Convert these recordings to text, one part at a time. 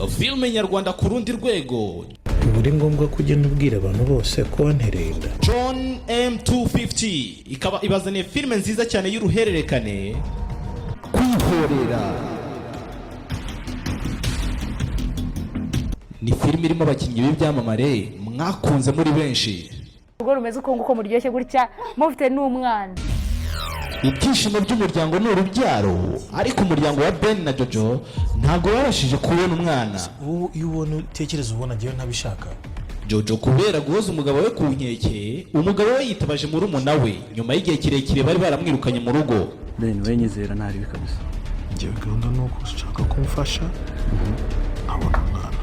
filime nyarwanda ku rundi rwego. Buri ngombwa kugenda ubwira abantu bose ko wanterenda. John M250 ikaba ibazaniye filime nziza cyane y'uruhererekane Kwihorera. Ni filime irimo abakinnyi b'ibyamamare mwakunze muri benshi. Ubwo rumeze uko nguko muryoshye gutya mufite n'umwana. Ibyishimo by'umuryango ni urubyaro, ariko umuryango wa Ben na Jojo ntabwo babashije kubona umwana. Iyo ubona utekereza ubona agiye ntabishaka. Jojo kubera guhoza umugabo we ku nkeke, umugabo we yitabaje murumuna we nyuma y'igihe kirekire bari baramwirukanye mu rugo. Ben we nyizera ntari bikabisa. Ngiye gahunda nuko ushaka kumfasha. Abona umwana.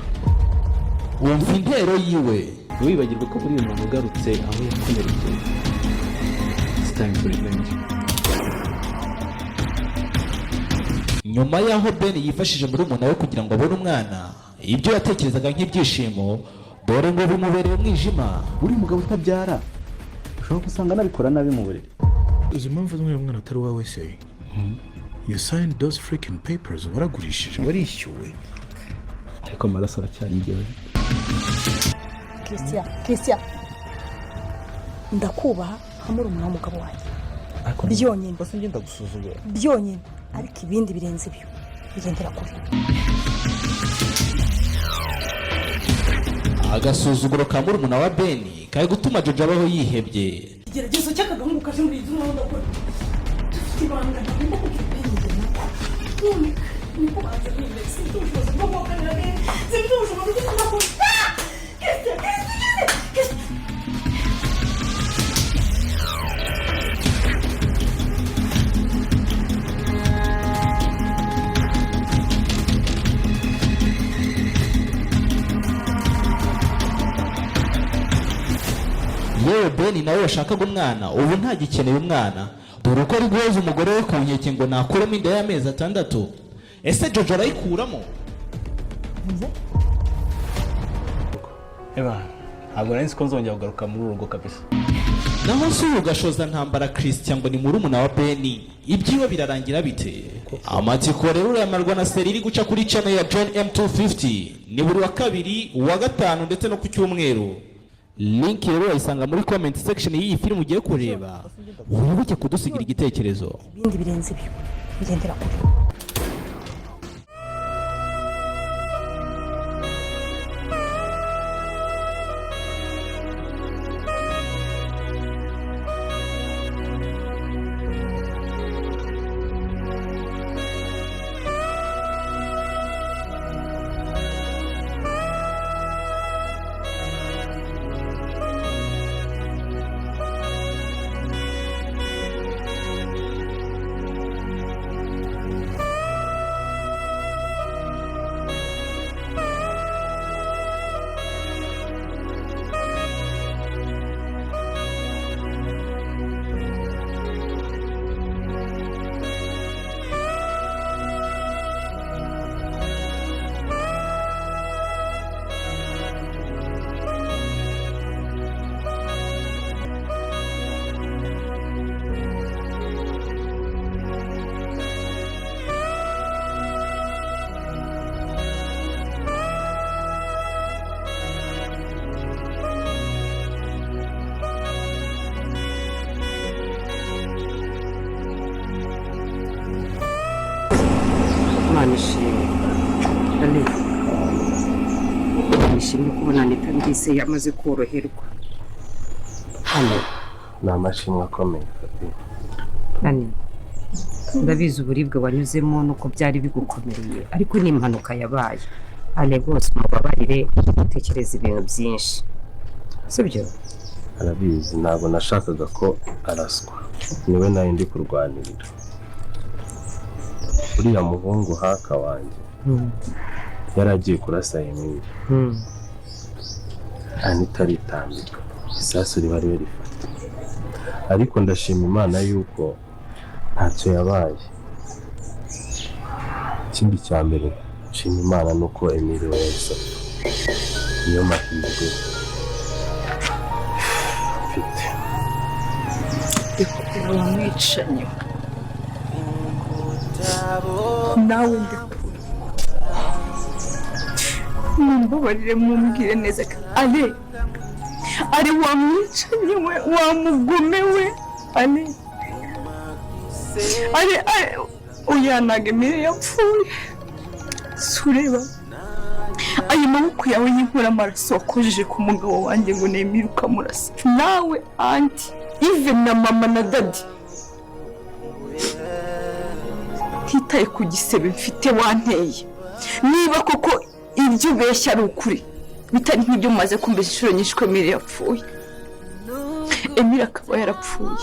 Wumva intero yiwe. Wibagirwa ko buri umuntu ugarutse aho yakomerekeye. It's time for revenge. Nyuma y'aho Ben yifashije murumuna we kugira ngo abone umwana, ibyo yatekerezaga nk'ibyishimo dore ngo bimubereye umwijima. Uri mugabo utabyara ushobora gusanga nabikora nabi mu buriri. Uzi impamvu z'umwe umwana atari wawe se? You signed those freaking papers waragurishije warishyuwe. Ariko maraso aracyari njyewe. Christian ndakubaha hamuri umugabo wanjye. Byonyine bose ngenda gusuzugura. Byonyine ariko ibindi birenze ibyo bigendera kure. Agasuzuguro ka murumuna wa Ben kari gutuma Jojo abaho yihebye. Igeragezo cy'akagahungu kaje muri izo naho ndakora. Dufite ibanga ndagomba kukipenye nako. Ni ko baza ninde sintushobora kuvuga nane. Sintushobora kuvuga. Yewe Ben nawe washakaga umwana ubu ntagikeneye umwana, dore uko ari guhoza umugore we ku nkeke ngo nakuremo inda y'amezi 6. Ese Jojo arayikuramo? Ntabwo nari nzi ko nzongera kugaruka muri urugo kabisa. Naho si ugashoza ntambara Christian ngo ni murumuna wa Ben, ibyiwe birarangira bite? Amatsiko rero uramarwa na seri iri guca kuri channel ya John M250 ni buri wa kabiri, uwa gatanu ndetse no ku cyumweru. Link rero wayisanga muri comment section y'iyi film ugiye kureba. Wibuke kudusigira igitekerezo. Ibindi birenze ibyo bigendera kure. Nishimye kubona Anita ndise yamaze koroherwa. Hano ni amashimwe akomeye. Nani ndabizi uburibwe wanyuzemo nuko byari bigukomereye, ariko ni impanuka yabaye. Ale rwose mubabarire gutekereza ibintu byinshi, sibyo? Arabizi ntabwo nashakaga ko araswa, niwe nayo ndi kurwanirira. Uriya muhungu haka wanjye yaragiye kurasa Emile. Anita aritambika, isasu riba rifata, ariko ndashima Imana yuko ntacyo yabaye. Ikindi cya mbere nshima Imana nuko Emile wese niyo mahirwe mfite. Wamwicanye nawe mumbabarire mumbwire neza ari wamwicanye we wamugome we ari uyanaga Emile yapfuye sureba ayo maboko yawe yinkura amaraso wakojeje ku mugabo wanjye ngo Emile ukamurasa nawe anti even na mama na daddy titaye ku gisebe mfite wanteye niba koko ibyo ubeshya ari ukuri bitari nk'ibyo umaze kumbesha inshuro nyinshi ko Emile yapfuye Emile akaba yarapfuye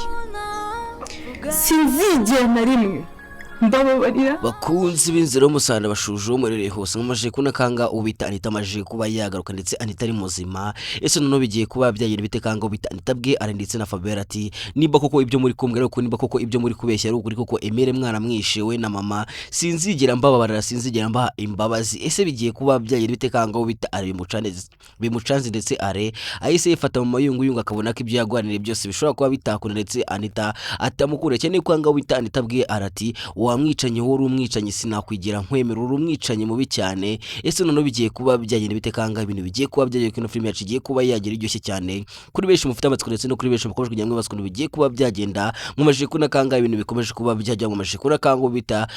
sinzigera na rimwe mbababarira bakunzi b'inzira y'umusarane bashuje umurere hose nk'amaje kunakanga ubita Anita amaje kuba yagaruka ndetse Anita ari muzima ese none bigiye kuba byagira bitekanga ubita Anita bwe arenditse na Fabiola ati niba koko ibyo muri kumbwira ariko niba koko ibyo muri kubeshya ari ukuri koko Emile mwana mwishe we na mama sinzigera mbababarira sinzigera mbaha imbabazi ese bigiye kuba byagira bitekanga ubita ari bimucanze ndetse are ahise yifata mu mayunguyungu akabona ko ibyo yagwanire byose bishobora kuba bitakuna ndetse Anita atamukure cyane kwanga ubita Anita bwe arati wamwicanye wowe umwicanye sinakwigira nkwemera urumwicanye mubi cyane ese none bigiye kuba byagenda bitekanga ibintu bigiye kuba byagiye kino film yacu igiye kuba yagira iryoshye cyane kuri benshi mufite amatsiko ndetse no kuri benshi mukomeje kugira ngo basukune bigiye kuba byagenda mumaje kunakanga ibintu bikomeje kuba byajya ngo maje kunakanga ubita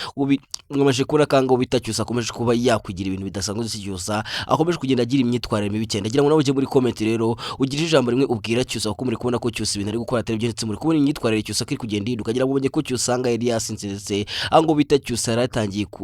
mumaje kunakanga ubita cyusa akomeje kuba yakwigira ibintu bidasanzwe cyusa akomeje kugenda agira imyitwarire mibi cyane agira ngo nawe uje muri comment rero ugira ijambo rimwe ubwira cyusa uko muri kubona ko cyusa ibintu ari gukora atari byo ndetse muri kubona imyitwarire cyusa kiri kugenda yiduka agira ngo umenye ko cyusanga yari yasinze ndetse ango bita cyusa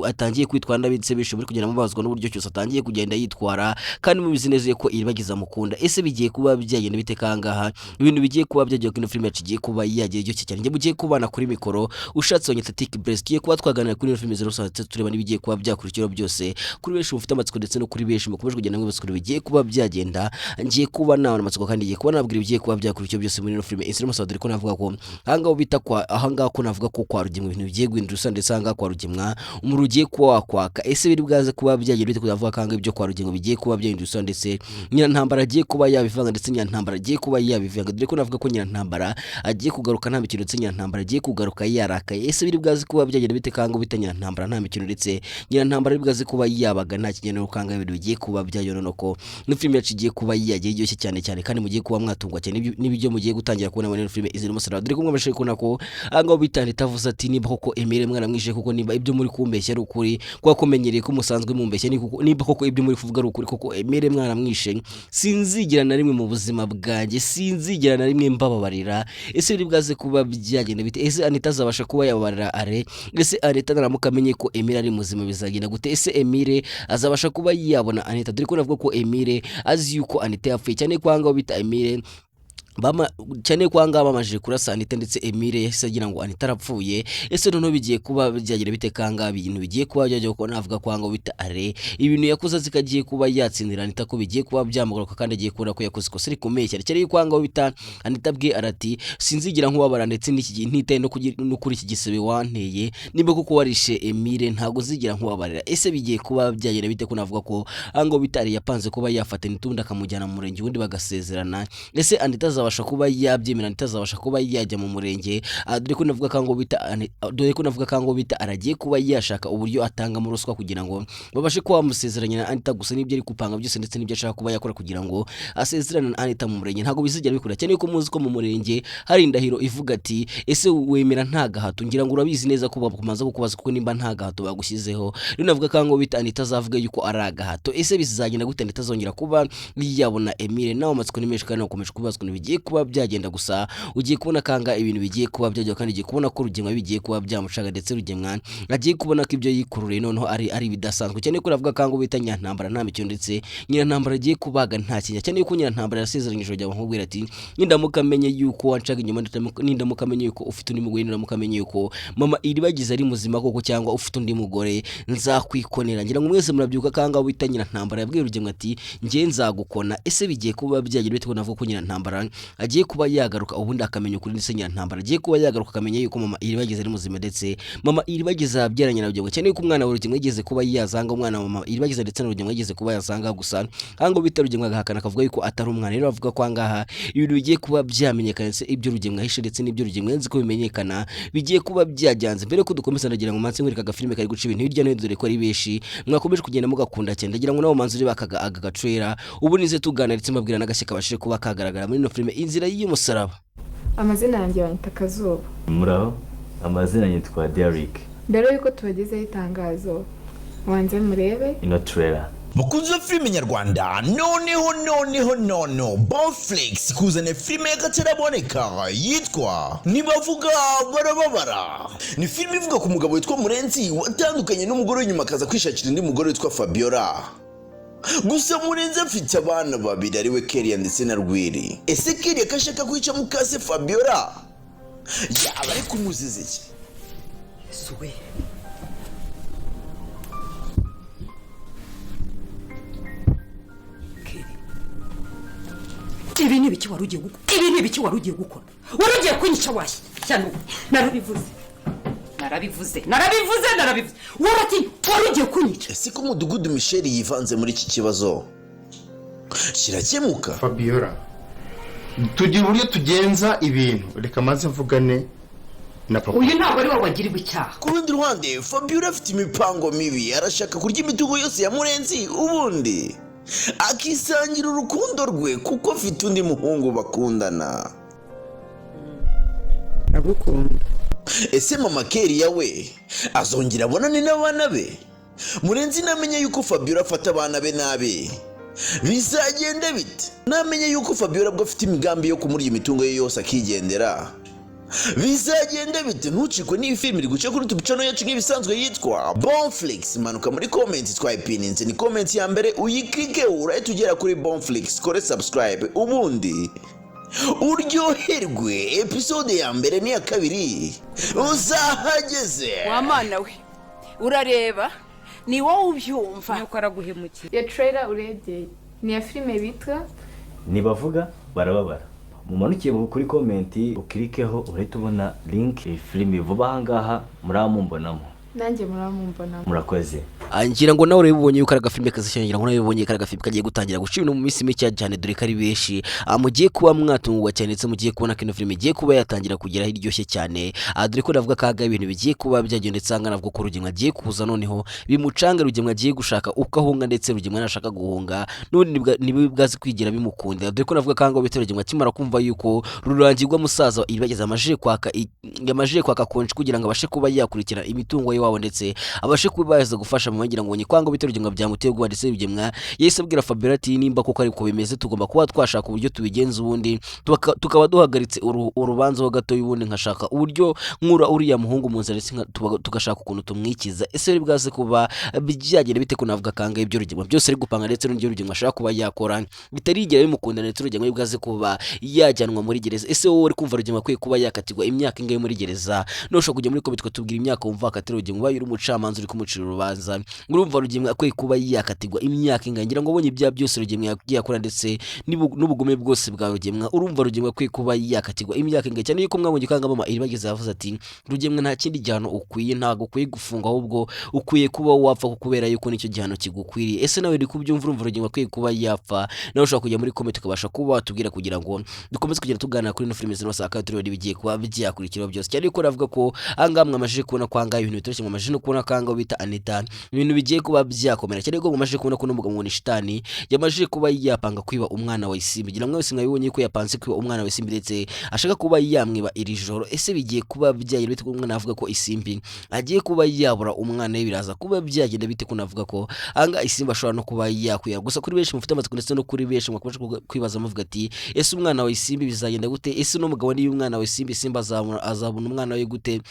atangiye kwitwara ndabitse bishe muri kugenda mubazwa n'uburyo cyusa atangiye kugenda yitwara kandi mubizi neza ko iribagiza mukunda ese bigiye kuba byagenda bitekangaha ibintu bigiye kuba byagiye kino film yacu igiye kuba yagira iryo cyane ngiye mugiye kubana kuri mikoro ushatse wonyeta Tik Breast kiye kuba twaganira kuri film zero satse tureba nibigiye kuba byakurikira byose kuri benshi mufite amatsiko ndetse no kuri benshi mukomeje kugenda mwibasukura bigiye kuba byagenda ngiye kuba nawe amatsiko kandi ngiye kuba nabwira bigiye kuba byakurikira byose muri no film Insirimo Saudari ko navuga ko ahangaho bita kwa ahangaho ko navuga ko kwa rugimwe ibintu bigiye guhindura ndetse ahangaho kwa rugimwa umurugiye kuba wakwaka ese biri bwaze kuba byagira bite kuzavuga kanga ibyo kwa rugingo bigiye kuba byahindura ndetse nyina ntambara agiye kuba yabivanga ndetse nyina ntambara agiye kuba yabivanga dore ko navuga ko nyina ntambara agiye kugaruka nta mikino ndetse nyina ntambara agiye kugaruka yarakaye ese biri bwaze kuba byagira bite kanga ubita nyina ntambara nta mikino ndetse nyina ntambara biri bwaze kuba yabaga nta kigenero kanga ibintu bigiye kuba byayono ko no film yacu igiye kuba yagiye iryoshye cyane cyane kandi mugiye kuba mwatungwa cyane n'ibyo mugiye gutangira kubona muri film Insirimo Saudari dore ko mwabashe kubona ko ahangaho bitandi tavuze ati niba koko Emile mwana mwishe kuko niba ibyo muri kumbeshya ari ukuri kwa kumenyereye ko musanzwe mumbeshya niba koko ibyo muri kuvuga ari ukuri koko Emile mwana mwishe sinzigira na rimwe mu buzima bwanjye sinzigira na rimwe mbababarira ese biri bwaze kuba byagenda bite ese Anita azabasha kuba yababarira are ese Anita naramuka amenye ko Emile ari muzima bizagenda gute ese Emile azabasha kuba yabona Anita dore ko navuga ko Emile azi yuko Anita yapfuye cyane kwanga bita Emile cyane kwanga bamaje kurasa Anita ndetse Emile yasagira ngo Anita arapfuye ese none bigiye kuba byagira bitekanga ibintu bigiye kuba byajya ko navuga kwanga bita are ibintu yakoze zikagiye kuba yatsindira Anita ko bigiye kuba byamugaruka kandi agiye kubura ko yakoze ikosa rikomeye cyane kwanga bita Anita bwe arati sinzigira nkubabara ndetse n'iki gihe ntitaye no kuri iki gisebe wanteye niba koko warishe Emile ntago zigira nkubabarira ese bigiye kuba byagira bite ko navuga ko ango bitari yapanze kuba yafata n'itundi akamujyana mu murenge wundi bagasezerana ese Anita azabasha kuba yabyemera Anita azabasha kuba yajya mu murenge dore ko navuga kango bita aragiye kuba yashaka uburyo atanga mu ruswa kugira ngo babashe kuba bamusezeranya na Anita gusa n'ibyo ari kupanga byose ndetse n'ibyo ashaka kuba yakora kugira ngo asezerane na Anita mu murenge ntago bizigera bikora cyane ko muzi ko mu murenge hari indahiro ivuga ati ese wemera nta gahato ngira ngo urabizi neza ko bakumaza kukubaza kuko nimba nta gahato bagushyizeho rero navuga kango bita Anita azavuga yuko ari agahato ese bizagenda gute Anita azongera kuba yabona Emile nawe amatsiko ni menshi kandi nakomeje kubazwa bigiye kuba byagenda gusa ugiye kubona kanga ibintu bigiye kuba byajya kandi ugiye kubona ko rugemwa bigiye kuba byamucaga ndetse rugemwa agiye kubona ko ibyo yikurure noneho ari bidasanzwe cyane ko navuga kango bita nyina ntambara nta mikino ndetse nyina ntambara agiye kubaga nta kinya cyane ko nyina ntambara yasezeranyije ujya nkubwira ati nindamukamenye yuko wancaga inyuma nindamukamenye yuko ufite undi mugore nindamukamenye yuko mama iribagize ari muzima koko cyangwa ufite undi mugore nzakwikonera ngira ngo mwese murabyuka kanga bita nyina ntambara yabwiye rugemwa ati ngiye nzagukona ese bigiye kuba byagira bite ko navuga ko nyina ntambara agiye kuba yagaruka ubundi akamenya ukuri ndetse nyirantambara agiye kuba yagaruka akamenya yuko mama Iribagiza ari muzima ndetse mama Iribagiza yabyaranye na Rugemwe cyane yuko umwana wa Rugemwe yigeze kuba yazanga umwana wa mama Iribagiza ndetse na Rugemwe yigeze kuba yazanga gusa hango bita Rugemwe agahakana akavuga yuko atari umwana rero avuga ko angaha ibintu bigiye kuba byamenyekana ndetse ibyo Rugemwe ahishe ndetse n'ibyo Rugemwe yanze ko bimenyekana bigiye kuba byajyanze mbere ko dukomeza ndagira ngo manse nkwereka agafilme kari guca ibintu hirya no hino dore ko ari beshi mwakomeje kugenda mugakunda cyane ndagira ngo nawo manze uri bakaga agacera ubu nize tugana ndetse mbabwira n'agashye kabashije kuba kagaragara muri no filme inzira y'umusaraba. Amazina yanjye yita Kazuba. Muraho, amazina yitwa Derek. Mbere yuko tubagezeho itangazo wanze murebe ino trailer. Mukunzi wa filime nyarwanda noneho Bonflix kuzana filime y'akataraboneka yitwa Nibavuga Barababara. Ni filime ivuga ku mugabo witwa Murenzi watandukanye n'umugore w'inyuma akaza kwishakira undi mugore witwa Fabiola. Gusa Murenzi afite abana babiri ariwe Kelly ndetse na Rwiri. Ese Kelly akashaka kwica mukase Fabiola yaba ari kumuziza iki? Suwe ibi ni biki warugiye gukora warugiye kunyica washi cyane narabivuze warati warugiye kunyica. Ese ko mudugudu Michel yivanze muri iki kibazo kirakemuka? Fabiola tugira uburyo tugenza ibintu reka maze mvugane na papa. Uyu ntabwo ari wagiriwe icyaha. Ku rundi ruhande Fabiola afite imipango mibi arashaka kurya imitungo yose ya Murenzi ubundi akisangira urukundo rwe kuko afite undi muhungu bakundana. Ndagukunda. Ese mama Kelly we azongera abonane n'abana be? Murenzi namenye yuko Fabiola afata abana be nabi bizagenda bite? Namenye yuko Fabiola bwo afite imigambi yo kumurya imitungo ye yose akigendera bizagenda bite? Ntucikwe n'iyi filime iri guca kuri YouTube channel yacu nk'ibisanzwe yitwa Bonflix. Manuka muri comment twayipininze ni comment ya mbere uyiklike urahita ugera kuri Bonflix, kore subscribe ubundi uryoherwe. Episode ya mbere n'iya kabiri uzahageze. Wamana we urareba ni wowe ubyumva Nuko araguhemukiye. iyo trailer urebye ni ya filime bitwa Nibavuga Barababara. Mumanukiye kuri comment ukirikeho urahita ubona link iyi filime vuba ahangaha muramumbonamo. nanjye muramumbona. Murakoze. Angira ngo nawe urabibonye yuko aragafilme kazishyira ngo nawe ubonye karagafilme kagiye gutangira gushira no mu minsi mike cyane dore kari beshi mugiye kuba mwatungwa cyane ndetse mugiye kubona kino filme igiye kuba yatangira kugira hiryoshye cyane dore ko navuga kaga ibintu bigiye kuba byagendetse anga navuga ko Rugemwe agiye kuza noneho bimucanga Rugemwe agiye gushaka ukahunga ndetse Rugemwe nashaka guhunga none nibibwazi kwigira bimukunda dore ko navuga kanga bitero Rugemwe akimara kumva yuko rurangirwa musaza Iribagiza amajije kwaka konji kugira ngo abashe kuba yakurikira imitungo ye wabo ndetse abashe kuba baza gufasha mu magira ngo nyikwango bitero Rugemwe byamuteye gwa ndetse Rugemwe yese abwira Fabiola ati nimba koko ari ko bimeze tugomba kuba twashaka uburyo tubigenza ubundi tukaba duhagaritse urubanza ho gato y'ubundi nkashaka uburyo nkura uriya muhungu mu nzara tugashaka ukuntu tumwikiza. Ese bari bwaze kuba byagenda bite ko navuga kanga ibyo Rugemwe byose ari gupanga ndetse n'ibyo Rugemwe ashaka kuba yakora bitarigera bimukunda ndetse Rugemwe bwaze kuba yajyanwa muri gereza. Ese wowe uri kumva Rugemwe akwiye kuba yakatirwa imyaka ingahe muri gereza? Noshaka kujya muri ko bitwatubwira imyaka wumva akatira Rugemwe bayo uri umucamanza uri kumucira urubanza urumva Rugemwe akwiye kuba yakatirwa imyaka ingahe? Ngira ngo ubonye ibya byose Rugemwe yagiye akora ndetse n'ubugome bwose bwa Rugemwe urumva Rugemwe akwiye kuba yakatirwa imyaka ingahe? Cyane yuko mwabonye kanga mama Iribagiza yavuze ati Rugemwe nta kindi gihano ukwiye ntago ukwiye gufunga ahubwo ukwiye kuba wapfa kubera yuko nicyo gihano kigukwiriye. Ese nawe uri kubyumva urumva Rugemwe akwiye kuba yapfa? Nawe ushaka kujya muri comment ukabasha kuba watubwira kugira ngo dukomeze kugenda tuganira kuri no filime zino saka turi bigiye kuba byakurikira byose. Cyane yuko ravuga ko angamwe amajije kubona kwanga ibintu bitoroshye amajije no kubona kanga bita Anita ibintu bigiye kuba byakomera. Cyane yuko amajije kubona ko n'umugabo ngo ni shitani yamajije kuba yapanga kwiba umwana wa Isimbi. Ngira ngo wese mwabibonye ko yapanze kwiba umwana wa Isimbi ndetse ashaka kuba yamwiba iri joro. Ese bigiye kuba byagenda bite ko umwana avuga ko Isimbi agiye kuba yabura umwana we biraza kuba byagenda bite ko navuga ko anga Isimbi ashobora no kuba yakwiya? Gusa kuri benshi mufite amatsiko ndetse no kuri benshi mwakomeje kwibaza muvuga ati ese umwana wa Isimbi bizagenda gute? Ese no mugabo ni umwana wa Isimbi Simba azabona umwana we gute?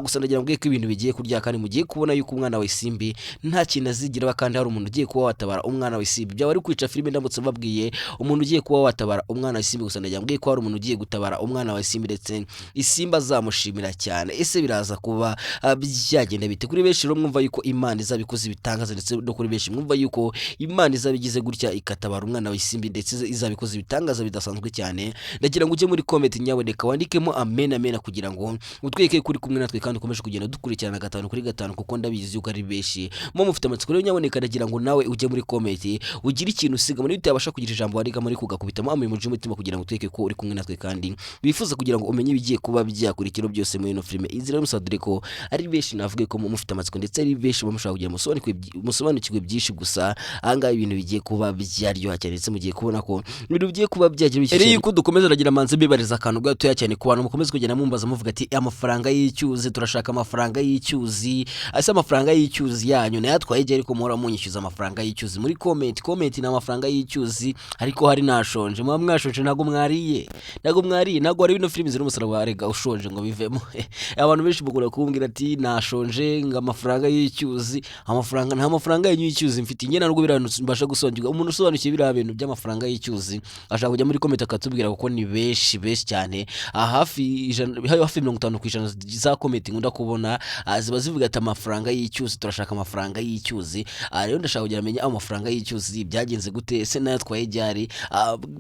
Gusa ndagira ngo ko ibintu bigiye kurya kandi mugiye kubona yuko umwana wa Isimbi nta kintu azigira kandi hari umuntu ugiye kuba watabara umwana w'isimbi byaba ari kwica filime ndamutse babwiye umuntu ugiye kuba watabara umwana w'isimbi gusa ndagiye ko hari umuntu ugiye gutabara umwana w'isimbi ndetse isimba azamushimira cyane ese biraza kuba byagenda bite kuri benshi rero mwumva yuko Imana izabikoze ibitangaza ndetse no kuri benshi mwumva yuko Imana izabigize gutya ikatabara umwana w'isimbi ndetse izabikoze ibitangaza bidasanzwe cyane ndagira ngo ujye muri comment nyaboneka wandikemo amen amen kugira ngo utweke kuri kumwe natwe kandi ukomeje kugenda dukurikirana 5 kuri 5 kuko ndabizi yuko ari benshi mu mufite amatsiko rero nyaboneka ndagira ngo nawe ujye muri comment ugira ikintu usiga muri utabasha kugira ijambo wandika muri kugakubitamo amemo y'umutima kugira ngo utweke ko uri kumwe natwe kandi bifuza kugira ngo umenye ibigiye kuba byakurikira byose muri ino filime izira musadire ko ari benshi navuge ko mufite amatsiko ndetse ari benshi bamushaka kugira musobanukirwe byinshi gusa ahangaha ibintu bigiye kuba byaryoha cyane ndetse mugiye kubona ko ibintu bigiye kuba byagira bishyashya yuko dukomeza ragira manze mbibariza akantu gatoya cyane ku bantu mukomeze kugenda mumbaza muvuga ati amafaranga y'icyuzi turashaka amafaranga y'icyuzi ase amafaranga y'icyuzi yanyu nayo atwaye je ariko muhora munyishyuza amafaranga y'icyuzi muri comment na amafaranga y'icyuzi ariko hari nashonje mwa mwashonje nago mwariye nago ari bino filime ziri umusaraba warega ushonje ngo bivemo abantu benshi bugura kumbwira ati nashonje ngo amafaranga y'icyuzi amafaranga nta mafaranga y'icyuzi mfite ingena nubwo birantu mbasha gusonjwa umuntu usobanukiye biriya bintu by'amafaranga y'icyuzi ashaka kujya muri comment akatubwira kuko ni benshi cyane hafi 50% za comment ngunda kubona ziba zivuga ati amafaranga y'icyuzi turashaka amafaranga y'icyuzi rero ndashaka kugira amenye amafaranga y'icyuzi byagenze gute ese nayo twaye ryari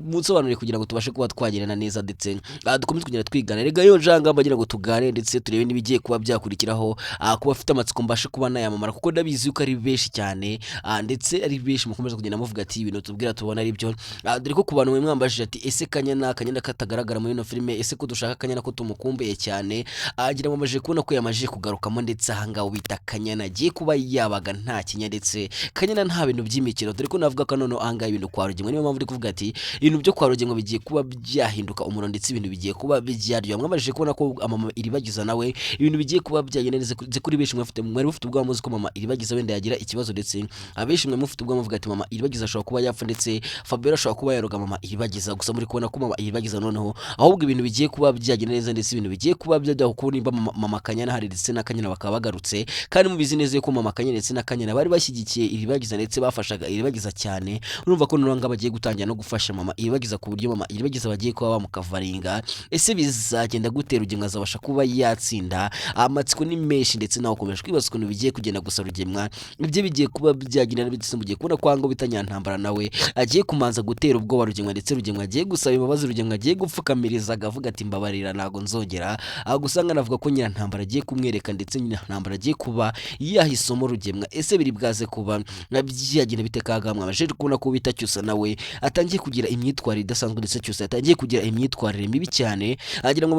musobanurire kugira ngo tubashe kuba twagerana neza ndetse dukomeze kugenda twigana rega yo janga bagira ngo tugare ndetse turebe nibigiye kuba byakurikiraho kuba afite amatsiko mbashe kuba nayamamara kuko ndabizi yuko ari benshi cyane ndetse ari benshi mukomeza kugenda muvuga ati ibintu tubwira tubona ari byo dore ko ku bantu mwambashije ati ese kanyana katagaragara muri ino filime ese ko dushaka kanyana ko tumukumbeye cyane agira ngo amaje kubona ko yamaje kugarukamo ndetse ahangaho bita kanyana agiye kuba yabaga nta kinya ndetse kanyana nta bintu by'imikino dore ko navuga ko none ahangaho ibintu kwa rugengo niyo mpamvu uri kuvuga ati ibintu byo kwa rugengo bigiye kuba byahinduka umuro ndetse ibintu bigiye kuba byaryo mwamaje kubona ko mama iribagiza nawe ibintu bigiye kuba byagenda neza kuri benshi mwari mufite ubwo muzi ko mama iribagiza wenda yagira ikibazo ndetse abenshi mwe mufite ubwo muvuga ati mama iribagiza ashobora kuba yapfa ndetse Fabiola ashobora kuba yaroga mama iribagiza gusa muri kubona ko mama iribagiza noneho ahubwo ibintu bigiye kuba byagenda neza ndetse ibintu bigiye kuba byajya kuri mama Kanyana hari ndetse na Kanyana bakaba bagarutse kandi mubizi neza ko mama Kanyana ndetse na Kanyana bari bashyigikiye iribagiza ndetse bafashaga iribagiza cyane urumva ko nuranga bagiye gutangira no gufasha mama iribagiza ku buryo mama iribagiza bagiye kuba bamukavaringa ese bizagenda gutera rugemwa azabasha kuba yatsinda amatsiko ni menshi ndetse naho komeje kwibaza ukuntu bigiye kugenda gusa rugemwa ibyo bigiye kuba byagenda ndetse mugiye kubona kwango bitanyantambara nawe agiye kumanza gutera ubwoba rugemwa ndetse rugemwa agiye gusaba imbabazi rugemwa agiye gupfukamiriza agavuga ati mbabarira nago nzongera gusanga navuga ko nyirantambara agiye kumwereka ndetse nyirantambara agiye kuba yahisomo rugemwa ese biri bwaze kuba byagenda bitekagamwa aje kubona ko bitacyusa nawe atangiye kugira imyitwarire idasanzwe ndetse cyose atangiye kugira imyitwarire mibi cyane agira ngo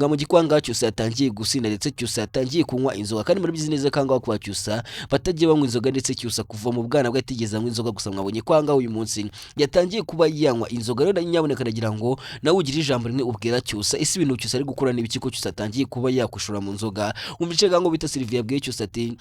mu gikwanga cyose atangiye gusinda ndetse cyose atangiye kunywa inzoga kandi muri bizineze kanga kwa cyusa batagiye banywa inzoga ndetse cyusa kuva mu bwana bwe atigeze anywa inzoga gusa mwabonye kwanga uyu munsi yatangiye kuba yanywa inzoga rero nyaboneka nagira ngo nawe ugire ijambo rimwe ubwira cyusa ese ibintu cyusa ari gukora n'ibiki cyusa atangiye kuba yakushura mu nzoga umvice gango bita Sylvia bwe cyusa ati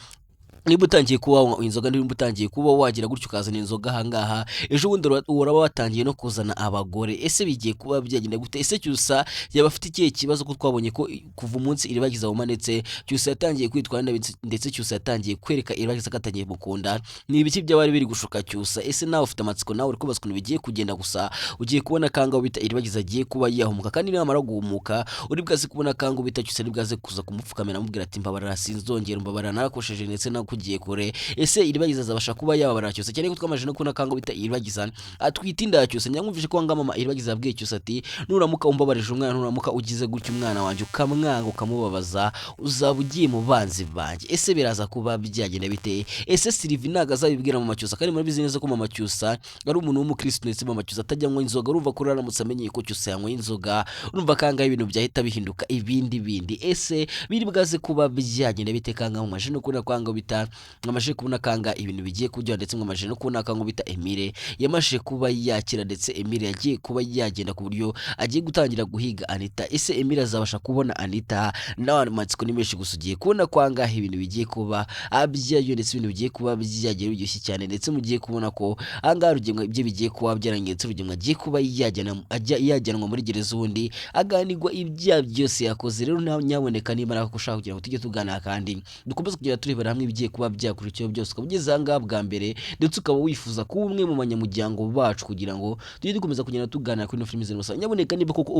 niba utangiye kuba wanywa inzoga niba utangiye kuba wagira gutyo ukazana inzoga ahangaha ejo bundi uraba watangiye no kuzana abagore ese bigiye kuba byagenda gute ese cyusa yaba afite ikihe kibazo ko twabonye ko kuva umunsi iribagiza umanetse cyusa yatangiye kwitwara ndetse cyusa yatangiye kwereka iribagiza katangiye mukunda ni ibiki by'abari biri gushuka cyusa ese nawe ufite amatsiko nawe uri kubazwa bigiye kugenda gusa ugiye kubona kanga bita iribagiza agiye kuba yahumuka kandi namara guhumuka uri bwaze kubona kanga bita cyusa ari bwaze kuza kumupfukamira amubwira ati mbabarira sinzongera mbabarira narakosheje ndetse no ugiye kure ese iribagiza azabasha kuba yababara cyose cyane ko twamaje no kubona kanga bita iribagiza atwitinda cyose nyamwumvishe ko mama iribagiza abwiye cyose ati nuramuka umbabarije umwana nuramuka ugize gutyo umwana wanje ukamwanga ukamubabaza uzaba ugiye mu banzi banje ese biraza kuba byagenda bite ese Sylvie naga azabibwira mama cyusa kandi muri bizineze ko mama cyusa ari umuntu w'umukristo ndetse mama cyusa atajyanywa inzoga urumva ko raramutse amenye ko cyusa yanywa inzoga urumva kanga ibintu byahita bihinduka ibindi ese biri bwaze kuba byagenda bite kanga mu maje no kubona kwanga bita mwamaje kubona kanga ibintu bigiye kujya ndetse mwamaje no kubona kanga bita Emile yamaje kuba yakira ndetse Emile yagiye kuba yagenda ku buryo agiye gutangira guhiga Anita ese Emile azabasha kubona Anita nawe matsiko nimeshi gusugiye kubona kwanga ibintu bigiye kuba abyayo ndetse ibintu bigiye kuba byagiye biryoshye cyane ndetse mugiye kubona ko anga rugemwa ibyo bigiye kuba byarangetse rugemwa agiye kuba yajyanwa muri gereza ubundi aganirwa ibya byose yakoze rero nyaboneka niba nako ushaka kugira ngo tujye tugana kandi dukomeze kugira turebera hamwe ibyo bigiye kuba byakurikiyeho byose ukaba ugeze aha ngaha bwa mbere ndetse ukaba wifuza kuba umwe mu banyamuryango bacu kugira ngo tujye dukomeza kugenda tuganira kuri ino filime z'umusaraba nyaboneka niba koko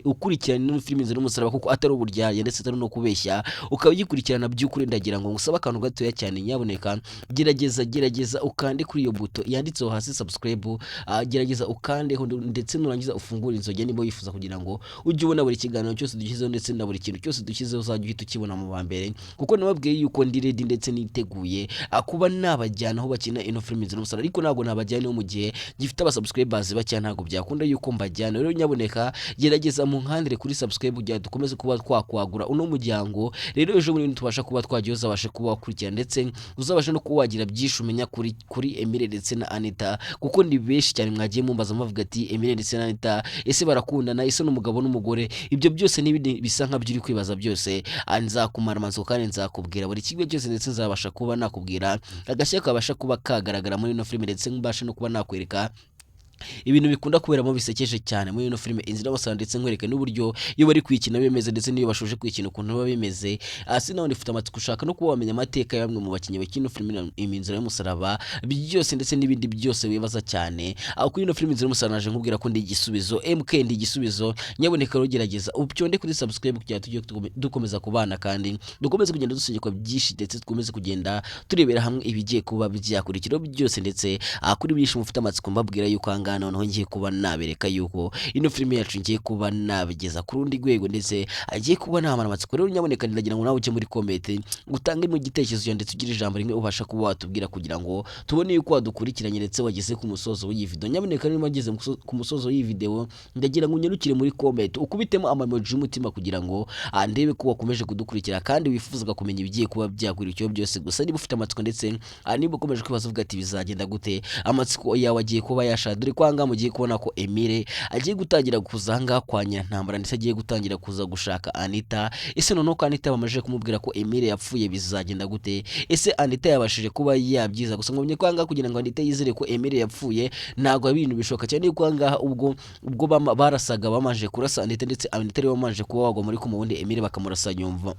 ukurikirana ino filime z'umusaraba kuko atari uburyarya ndetse atari no kubeshya ukaba ugikurikirana by'ukuri ndagira ngo ngusabe akantu gatoya cyane nyaboneka gerageza ukande kuri iyo buto yanditseho hasi subscribe gerageza ukandeho ndetse nurangiza ufungura inzoga niba wifuza kugira ngo ujye ubona buri kiganiro cyose dushyizeho ndetse na buri kintu cyose dushyizeho uzajya uhita ukibona mu ba mbere kuko nababwiye yuko ndi ready ndetse niteguye kuba nabajyana aho bakina ino filime z'umusaraba ariko ntabwo nabajyana mu gihe gifite abasubscribers bake ntabwo byakunda yuko mbajyana rero nyaboneka gerageza mu nkandire kuri subscribe kugira dukomeze kuba twakwagura uno muryango rero ejo bundi tubasha kuba twagiye uzabashe kuba wakurikira ndetse uzabashe no kuwagira byinshi umenya kuri Emile ndetse na Anita kuko ni benshi cyane mwagiye mumbaza muvuga ati Emile ndetse na Anita ese barakundana ese n'umugabo n'umugore ibyo byose n'ibindi bisa nka byuri kwibaza byose nzakumara amatsiko kandi nzakubwira buri kimwe cyose ndetse nzabasha kuba nakubwira agashya kabasha kuba kagaragara muri ino filime ndetse mbashe no kuba nakwereka ibintu bikunda kuberamo bisekeje cyane muri ino filime inzira basanga ndetse nkwereka n'uburyo iyo bari kwikina bimeze ndetse niyo bashoje kwikina ukuntu baba bimeze asi nawe ndifite amatsiko ushaka no kuba wamenya amateka ya bamwe mu bakinnyi bakina filime inzira y'umusaraba byose ndetse n'ibindi byose wibaza cyane kuri ino filime inzira y'umusaraba naje nkubwira ko ndi igisubizo MK ndi igisubizo nyaboneka rero gerageza ubyonde kuri subscribe kugira tujye dukomeza kubana kandi dukomeze kugenda dusengekwa byinshi ndetse dukomeze kugenda turebera hamwe ibigiye kuba byakurikira byose ndetse kuri byinshi mufite amatsiko mbabwira yuko noneho ngiye kuba nabereka yuko ino filime yacu ngiye kuba nabigeza ku rundi rwego ndetse agiye kuba namara amatsiko rero nyaboneka ndagira ngo nawe ujye muri comment utange mu gitekerezo ndetse ugire ijambo rimwe ubasha kuba watubwira kugira ngo tubone yuko wadukurikiranye ndetse wageze ku musozo w'iyi video nyaboneka niba wageze ku musozo w'iyi video ndagira ngo unyarukire muri comment ukubitemo amamoji y'umutima kugira ngo ndebe ko wakomeje kudukurikira kandi wifuzaga kumenya ibigiye kuba byakurikiyeho byose gusa niba ufite amatsiko ndetse niba ukomeje kwibaza uvuga ati bizagenda gute amatsiko yawe agiye kuba yashadure kwanga mugiye kubona ko Emile agiye gutangira kuzanga kwa Nyirantambara ndetse agiye gutangira kuza gushaka Anita ese noneho ko Anita bamaje kumubwira ko Emile yapfuye bizagenda gute ese Anita yabashije kuba yabyiza gusa ngo kwanga kugira ngo Anita yizere ko Emile yapfuye ntago ibintu bishoka cyane kwanga ubwo barasaga bamaje kurasa Anita ndetse Anita rero bamaje kuba wagwa muri kumubundi Emile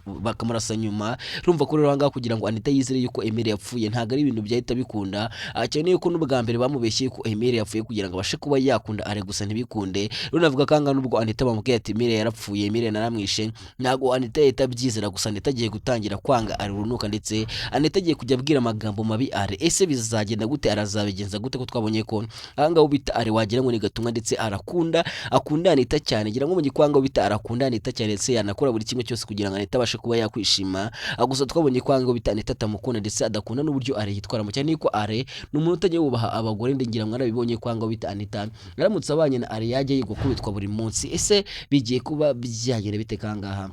bakamurasa nyuma rumva ko rero anga kugira ngo Anita yizere yuko Emile yapfuye ntago ari ibintu byahita bikunda cyane yuko n'ubwa mbere bamubeshye ko Emile yapfuye kugira ngo abashe kuba yakunda are gusa ntibikunde rero navuga kanga nubwo Anita bamubwiye ati Emile yarapfuye Emile naramwishe ntago Anita yitabyizera gusa Anita agiye gutangira kwanga ari runuka ndetse Anita agiye kujya abwira amagambo mabi are ese bizagenda gute arazabigenza gute ko twabonye ko ahanga ubita are wagira ngo ni gatumwa ndetse akunda Anita cyane gira ngo mu gikwanga ubita arakunda Anita cyane ndetse yanakora buri kimwe cyose kugira ngo Anita abashe kuba yakwishima gusa twabonye kwanga ubita Anita atamukunda ndetse adakunda n'uburyo are yitwara mu cyane ko are n'umuntu utagiye wubaha abagore ngira ngo arabibonye kwanga ubita Anita naramutse abanye na are yajye yigukubitwa buri munsi ese bigiye kuba byagera bite kangaha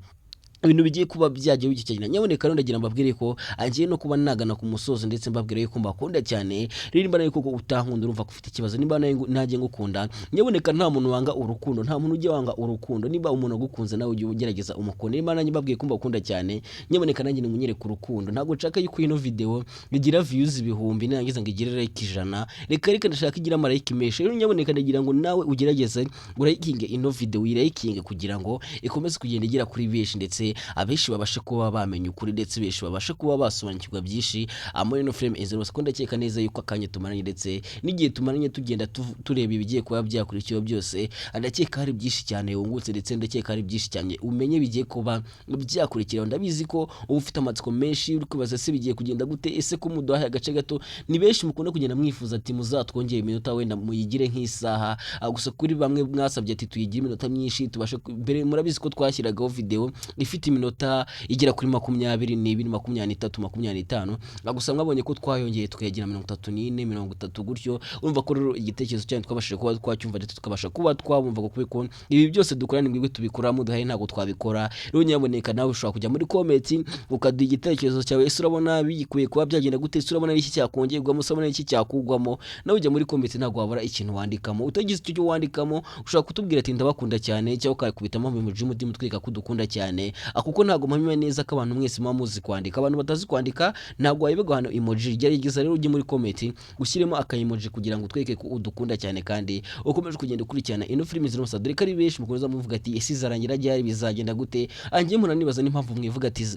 ibintu bigiye kuba byagiye wikikenya nyaboneka ndagira mbabwire ko agiye no kuba nagana ku musozo ndetse mbabwire yuko mbakunda cyane rero nimba nayo koko utankunda urumva ko ufite ikibazo nimba nagiye ngukunda nyaboneka nta muntu wanga urukundo nta muntu ujye wanga urukundo niba umuntu agukunze nawe ujye ugerageza umukunda nimba nanjye mbabwiye ko mbakunda cyane nyaboneka nanjye nimunyereka urukundo ntago nshaka yuko ino video bigira views ibihumbi nangiza ngo igire like 100 reka ndashaka igira like menshi rero nyaboneka ndagira ngo nawe ugerageze urayikinge ino video urayikinge kugira ngo ikomeze kugenda igira kuri benshi ndetse abenshi babashe kuba bamenya ukuri ndetse benshi babashe kuba basobanukirwa byinshi muri no film izero ko ndakeka neza yuko akanye tumaranye ndetse n'igihe tumaranye tugenda tureba ibigiye kuba byakurikiyeho byose ndakeka hari byinshi cyane wungutse ndetse ndakeka hari byinshi cyane umenye bigiye kuba byakurikiraho ndabizi ko uba ufite amatsiko menshi uri kubaza se bigiye kugenda gute ese ko muduhaye agace gato ni benshi mukunda kugenda mwifuza ati muzatwongera iminota wenda muyigire nk'isaha gusa kuri bamwe mwasabye ati tuyigire iminota myinshi tubashe mbere murabizi ko twashyiragaho video ifite iminota igera kuri 22 23 25 gusa mwabonye ko twayongeye tukayagira 34 30 gutyo urumva ko rero igitekerezo cyane twabashije kuba twacyumva ndetse tukabasha kuba twabumva ko kubiko ibi byose dukora ni mwebwe tubikora muduhaye ntago twabikora rero nyaboneka nawe ushobora kujya muri comment ukaduha igitekerezo cyawe ese urabona bigikuye kuba byagenda gute ese urabona iki cyakongerwamo urabona iki cyakugwamo nawe ujya muri comment ntago wabura ikintu wandikamo utagize icyo wandikamo ushobora kutubwira ati ndabakunda cyane cyangwa ukakubitamo mu mutima utwika kudukunda cyane kuko ntago mpamya neza ko abantu mwese muba muzi kwandika. Abantu batazi kwandika ntago wayibega hano emoji gerageza rero ujye muri comment ushyiremo aka emoji kugira ngo tweke ko udukunda cyane kandi ukomeje kugenda ukurikirana ino filimi zino sadore kari benshi mukomeza muvuga ati ese zarangira ryari bizagenda gute angiye muranibaza n'impamvu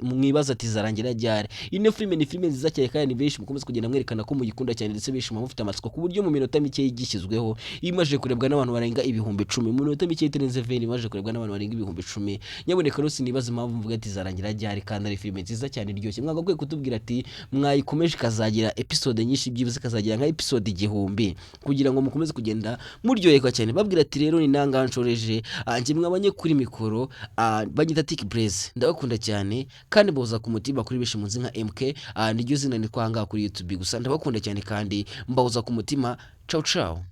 mwibaza ati zarangira ryari. Ino filimi ni filimi nziza cyane kandi benshi mukomeza kugenda mwerekana ko muyikunda cyane ndetse benshi mufite amatsiko ku buryo mu minota mike yigishyizweho imaje kurebwa n'abantu barenga ibihumbi 10 mu minota mike iterenze veni imaje kurebwa n'abantu barenga ibihumbi 10. Nyaboneka rero sinibaza impamvu mvuga ati zarangira ryari kandi ari filimi nziza cyane iryoshye. Mwagakwiye kutubwira ati mwayikomeje kazagira episode nyinshi byibuze kazagira nka episode 1000 kugira ngo mukomeze kugenda muryoherwa cyane. Babwira ati rero ni nanganshoreje anje mwabanye kuri mikoro banyita Tiki Blaze ndabakunda cyane kandi boza ku mutima kuri benshi munzi nka MK niryo zina ni kwanga kuri YouTube gusa ndabakunda cyane kandi mbawuza ku mutima. Ciao ciao.